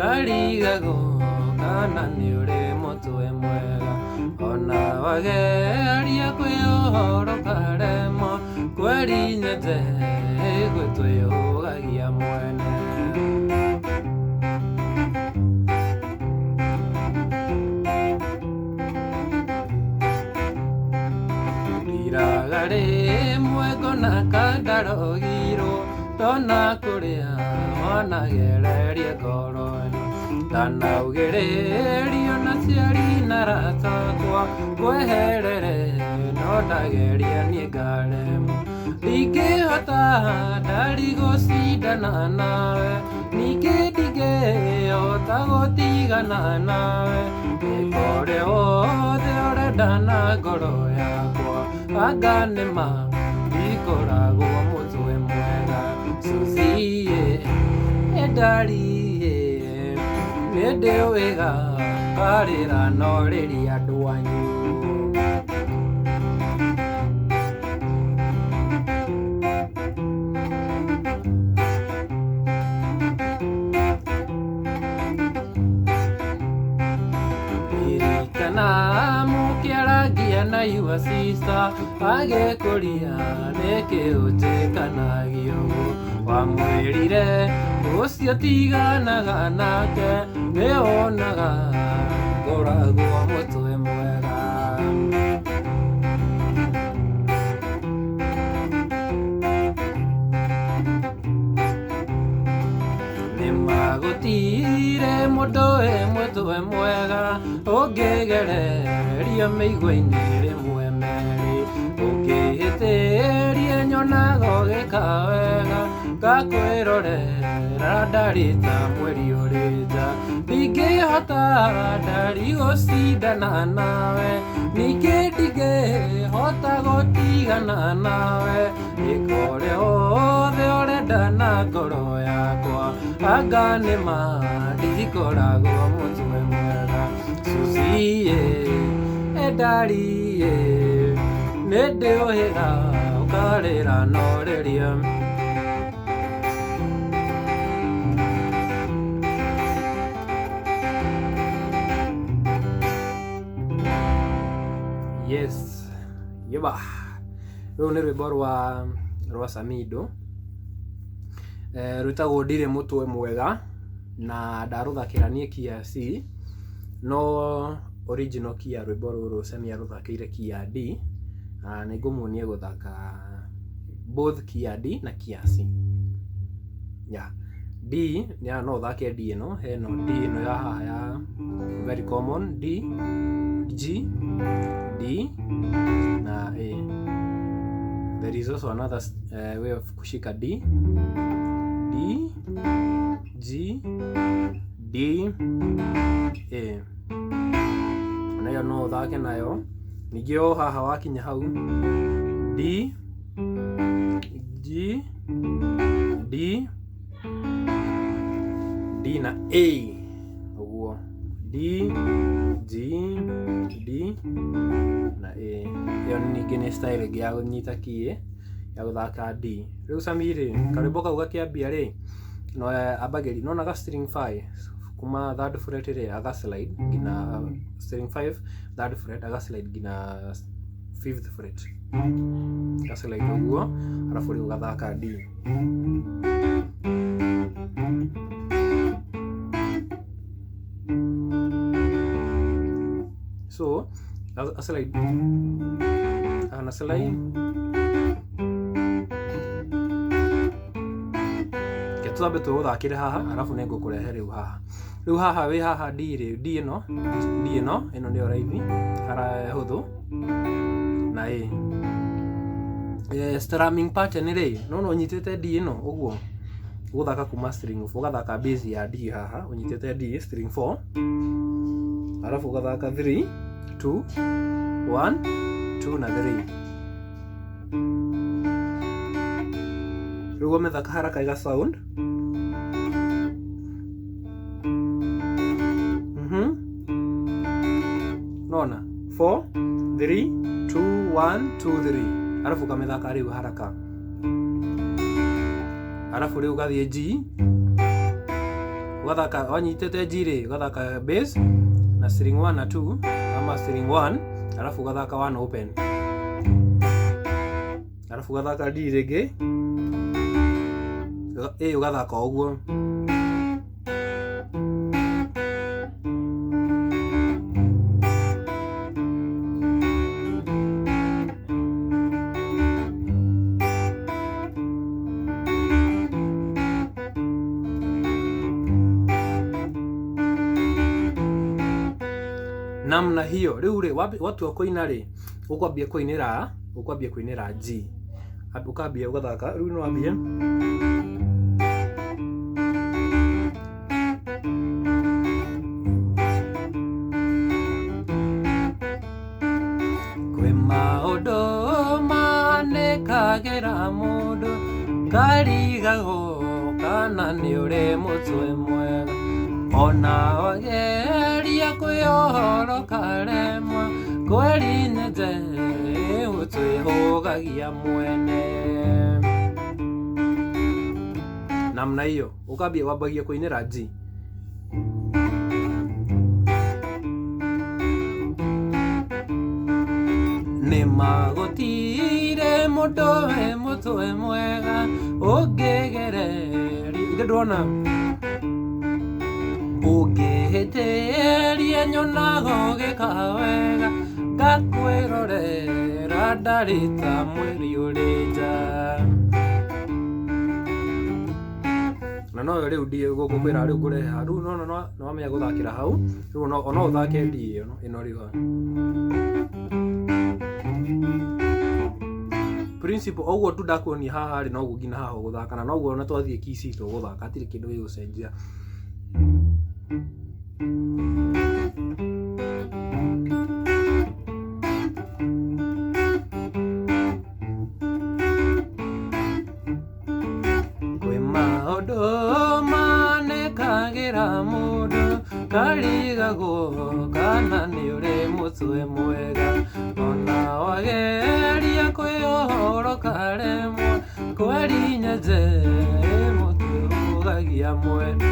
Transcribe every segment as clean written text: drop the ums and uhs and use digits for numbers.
karigago kana nĩ ũrĩ mũtwe mwega ona wageria kwĩyohora karemwo kweri nyende gwĩtwĩyũgagia mwene iraga rĩmwe ngona kandarogirwo ndona kũrĩa wanagererie ngoro ĩno ndanaugĩrĩrio na ciari na ratakwa kweherere no ndageria niĩ ngaremwo ndingĩhota ndarigũcindana nawe ningĩ ndingĩhota gũtigana nawe ĩkore wothe ũrenda na ngoro yakwa anga nĩma ndikoragwo mũtwe mwega Suzie endariĩ nĩndĩ wĩga karĩra norĩria andũ anyu ririkana mũkĩaragia na your sister agĩkũria nĩkĩ ũnjĩkanagio wamwĩrire ũcio tiganaga nake nĩwonaga ngoragwo mũtwe mwega nĩmagũtire mũndũ wĩ mũtwe mwega ũngĩgereria mĩigua-inĩ rĩmwe merĩ ũngĩhĩtĩrie nyonaga ũgĩka wega ngakwĩrorera ndarĩ ta mweri ũrĩ nja ndingĩhota ndarigũcindana nawe ningĩ ndingĩhota gũtigana nawe ĩkore wothe ũrenda na ngoro yakwa anga nĩma ndikoragwo mũtwe mwega Suzie endariĩ nĩndĩ ũhĩga ũkarĩra norĩria yes yeba rũu nĩ rwĩmbo rwa Samido rwĩtagwo ndirĩ mũtwe mwega na ndarũthakĩra niĩ kĩa C no original kĩa rwĩmbo rũrũ Sami arũthakĩire kĩa D na nĩngũmuonia gũthaka both kĩa D na kĩa C D no ũthake D ĩno heno D ĩno ya haha ya very common D G D na A. There is also another way of kushika D G D A. Nayo no thake nayo ningĩ o haha wakinya hau D G D D na A ũguo D G D na A. Ĩyo ningĩ nĩ style ĩngĩ ya gũnyita key ya gũthaka D. Rĩu Sami rĩ karwĩmbo kau gakĩambia rĩ no ambagĩria nona ga string 5 kuma third fret rĩ aga slide nginya string 5 third fret aga slide nginya 5th fret ga slide ũguo alafu rĩu gathaka D. So a slide ana slide tũtambe tũgũthakĩre haha arabu nĩngũkũrehe rĩu haha wĩ haha D rĩ D ĩno nĩyo raithi hũthũ na A strumming pattern rĩ no ũnyitĩte D ĩno ũguo ũgũthaka kuma string 4 ũgathaka base ya D haha ũnyitĩte D string 4 arabu ũgathaka 3 2 1 2 na 3 rĩu ũmethaka haraka iga sound nona 4 3 2 1 2 3 arabu kamethaka rĩu haraka arabu rĩu gathiĩ G ugathaka wanyitete G ri ugathaka bass na string 1 na 2 ama string 1 alafu ugathaka 1 open, alafu ugathaka D rege ugathaka uguo. Namna hiyo. Riu ri watu wakoina ri ukwambia kuinira G, ukambia ugathaka. Riu no wambie kwi maundu manikagira mundu karigago kana ni uri mutwe mwega ona wageria kwihoro karemwa kwerinye nje utwihugagia mwene. Namna hiyo ukambia wambagia kuinira G. Ni magutire mundu we mutwe mwega ungigereria ndona ungihitiria nyonago gikawega ngakwirorera ndarita mwiri uri nja. Na no riu ndi gukwira riu ngureha riu no wamenya guthakira hau riu no uthake ndi iyo ino riu principle oguo tu ndakuonia haha ri no gugina haha guthaka na noguo na twathie kisi tu guthaka atiri kindu gigucenjia. Kwi maundu manikagira mundu karigago kana ni uri mutwe mwega ona wageria kwihoro karemwa kwerinya nje mutwihugagia mwene.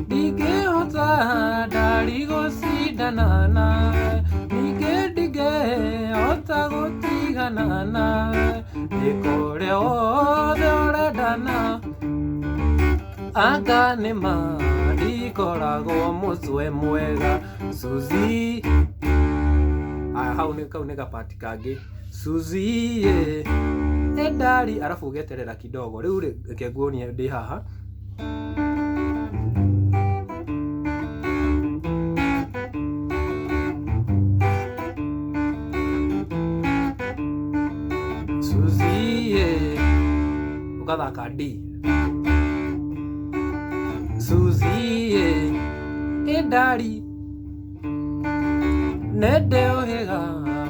Ndingihota ndari gucindana nawe ningĩ ndingĩhota gũtigana nawe ndĩkũrĩa wothe ũrendana anga nĩma ndikoragwo mũtwe mwega Suzy. Kau nĩ gapati kangĩ Suzy nĩ ndari arabu ũgeterera kidogo. Rĩu reke nguonie ndĩ haha ugathaka D. Suzy ndari nende uhiga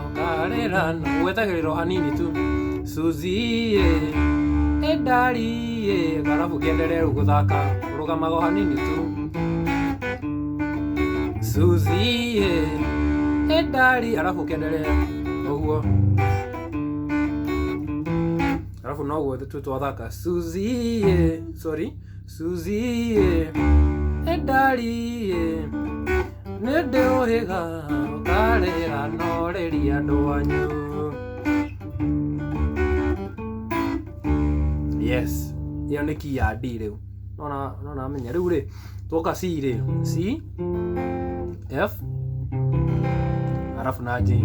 ukarira wetagiriro hanini tu Suzy ndari karabu kiendelee guthaka urugamago hanini tu Suzy ndari arabu kiendelea uguo alafu noguo tu twathaka Suzy Suzy ndari nende uhiga ukarira noreria andu anyu. Yes, iyo ni key ya D riu nona menya riu ri twoka C ri C F alafu na G.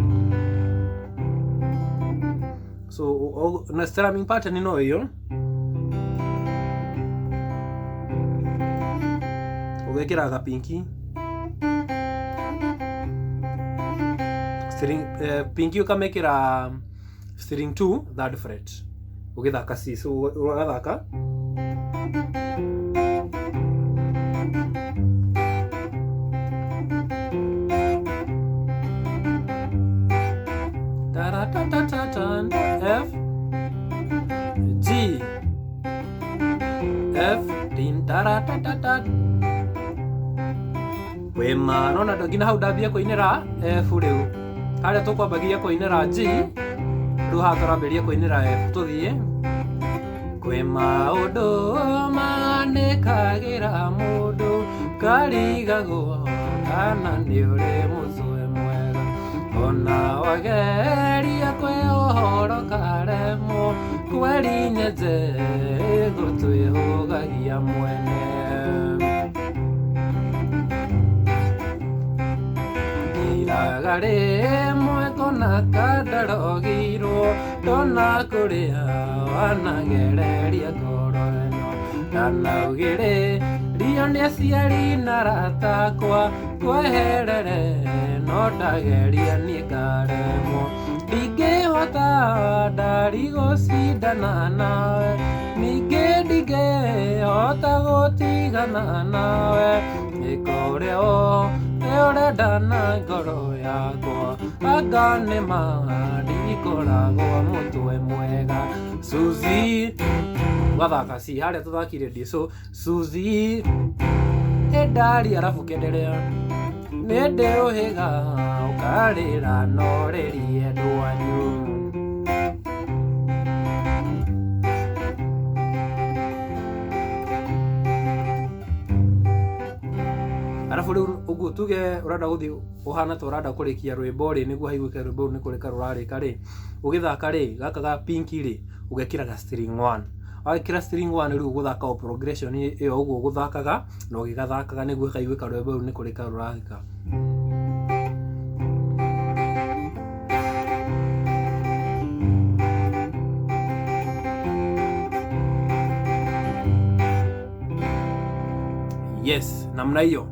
So na strumming pattern no hiyo ugekira ga pinky string pinky ukamekira string 2 third fret ugithaka C. So ugathaka F G F din taratatata wema nona ndogina hau ndambia kuinira F riu haria tukwambagia kuinira G riu haha turambiria kuinira F tuthie kwi maundu manikagira mundu ngarigagwo kana nĩ ũrĩ mũcũe mwega, ona wageria kwĩũhoro karemwo, kweri nyenje gũtwĩhũgagia mwene. Ngiraga rĩmwe ngona kandarogirwo, ndona kũrĩa wanagereria ngoro ĩno, ndanaugĩrĩrio nĩ aciari na arata akwa, kweherere no ndageria niĩ ngaremwo, ndingĩhota ndari gũcindana nawe, ningĩ ndingĩhota gũtigana nawe, ĩka ũrĩa ũrenda na ngoro yakwa, anga nĩma ndikoragwo mũtwe mwega. Suzi wathaka si harĩa tũthakire ndiso Suzi endari arabu kenderea nĩndĩ ũhĩga ũkarĩra norerie ndwanyu. Arabu rĩu ũguo tuge ũrenda gũthiĩ ũhana ta ũrenda kũrĩkia rwĩmbo rĩ, nĩguo haiguĩke rwĩmbo rũu nĩ kũrĩka rũrarĩka rĩ, ũgĩthaka rĩ, gaka ga pink rĩ, ũgekĩraga string 1. Wagĩkĩra string 1 rĩu ũgũthaka o progression ĩyo ũguo ũgũthakaga na ũgĩgathakaga nĩguo kaiguĩka rwĩmbo rũu nĩ kũrĩka rũrarĩka. Yes, namna hiyo.